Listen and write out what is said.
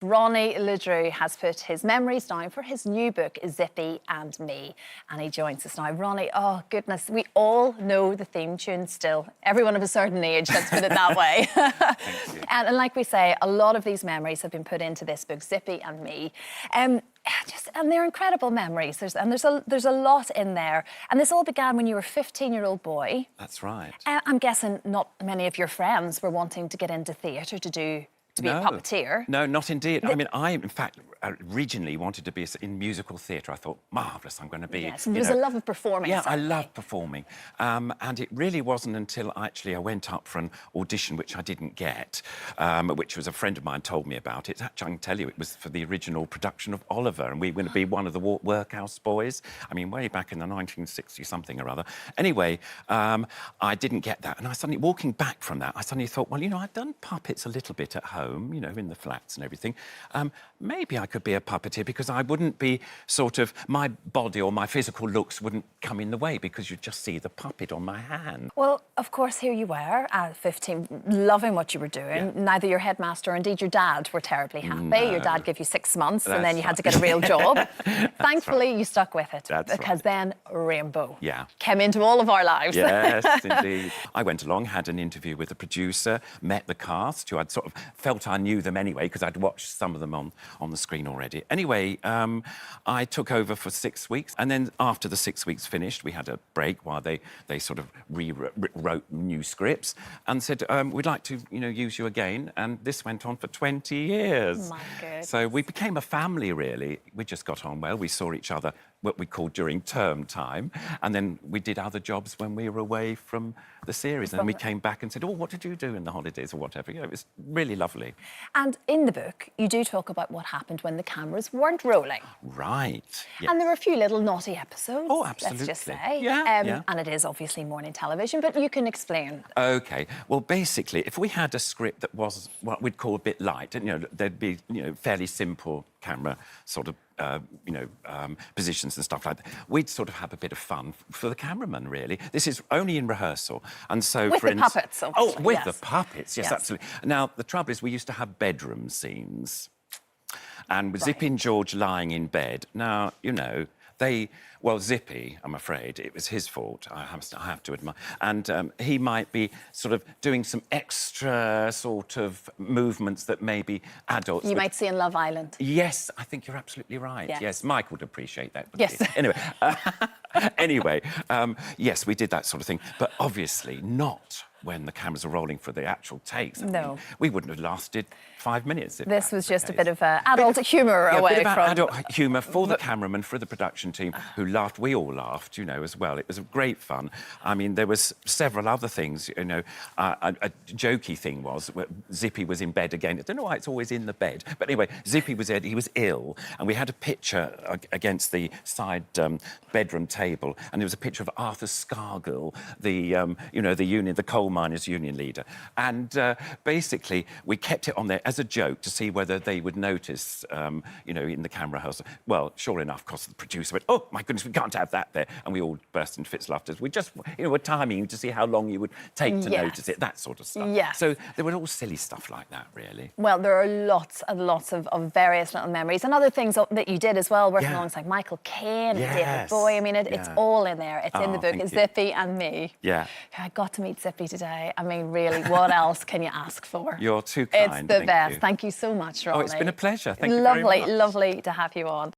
Ronnie Le Drew has put his memories down for his new book, Zippy Me. And he joins us now. Ronnie, oh goodness, we all know the theme tune still. Everyone of a certain age, let's put it that way. Thank you. And like we say, a lot of these memories have been put into this book, Zippy Me. And they're incredible memories. There's a lot in there. And this all began when you were a 15-year-old boy. That's right. I'm guessing not many of your friends were wanting to get into theatre to be a puppeteer. No, not indeed. I mean, I, in fact, originally wanted to be in musical theatre. I thought, marvellous, I'm going to be... Yes, there was a love of performing. Yeah, I love performing. And it really wasn't until actually I went up for an audition, which I didn't get, which was a friend of mine told me about it. Actually, I can tell you, it was for the original production of Oliver, and we were going to be one of the workhouse boys. I mean, way back in the 1960-something or other. Anyway, I didn't get that. And I suddenly, walking back from that, I suddenly thought, well, you know, I've done puppets a little bit at home, you know, in the flats and everything. Maybe I could be a puppeteer because I wouldn't be sort of... My body or my physical looks wouldn't come in the way because you'd just see the puppet on my hand. Well, of course, here you were at 15, loving what you were doing. Yeah. Neither your headmaster or indeed your dad were terribly happy. No. Your dad gave you 6 months and then you had to get a real job. Thankfully, you stuck with it. Because then Rainbow came into all of our lives. Yes, indeed. I went along, had an interview with the producer, met the cast, who I'd sort of felt I knew them anyway because I'd watched some of them on the screen already. Anyway, I took over for 6 weeks, and then after the 6 weeks finished, we had a break while they sort of rewrote new scripts and said, we'd like to, you know, use you again. And this went on for 20 years. My goodness. So we became a family, really. We just got on well. We saw each other, what we called during term time, and then we did other jobs when we were away from the series. And then we came back and said, oh, what did you do in the holidays or whatever? You know, it was really lovely. And in the book, you do talk about what happened when the cameras weren't rolling. Right. Yes. And there were a few little naughty episodes. Oh, absolutely. Let's just say. Yeah. And it is obviously morning television, but you can explain. OK. Well, basically, if we had a script that was what we'd call a bit light, and, you know, there'd be, you know, fairly simple camera sort of, positions and stuff like that. We'd sort of have a bit of fun for the cameraman, really. This is only in rehearsal. And so, with for the puppets, obviously. Oh, with the puppets, yes, absolutely. Now, the trouble is we used to have bedroom scenes. And with Zippy and George lying in bed, now, you know, well, Zippy, I'm afraid, it was his fault, I have to admit. And he might be sort of doing some extra sort of movements that maybe adults... You might see in Love Island. Yes, I think you're absolutely right. Yes, Mike would appreciate that. Yes. Anyway, yes, we did that sort of thing. But obviously not when the cameras are rolling for the actual takes. No. We wouldn't have lasted 5 minutes. This was just a bit of adult humour away from... adult humour for the cameraman, for the production team, who laughed. We all laughed, you know, as well. It was great fun. I mean, there was several other things, you know. A jokey thing was Zippy was in bed again. I don't know why it's always in the bed. But anyway, Zippy was he was ill, and we had a picture against the side bedroom table, and there was a picture of Arthur Scargill, the, you know, the coal miners' union leader. And basically, we kept it on there as a joke to see whether they would notice, you know, in the camera rehearsal. Well, sure enough, because the producer went, oh, my goodness, we can't have that there. And we all burst into fits of laughter. We just, you know, were timing to see how long you would take to notice it, that sort of stuff. Yes. So there were all silly stuff like that, really. Well, there are lots and lots of various little memories and other things that you did as well, working alongside Michael Caine and David Bowie. I mean, it's all in there. It's in the book. It's Zippy Me. Yeah. I got to meet Zippy today. I mean, really, what else can you ask for? You're too kind. It's the best. Thank you so much, Ronnie. Oh, it's been a pleasure. Thank you very much. Lovely to have you on.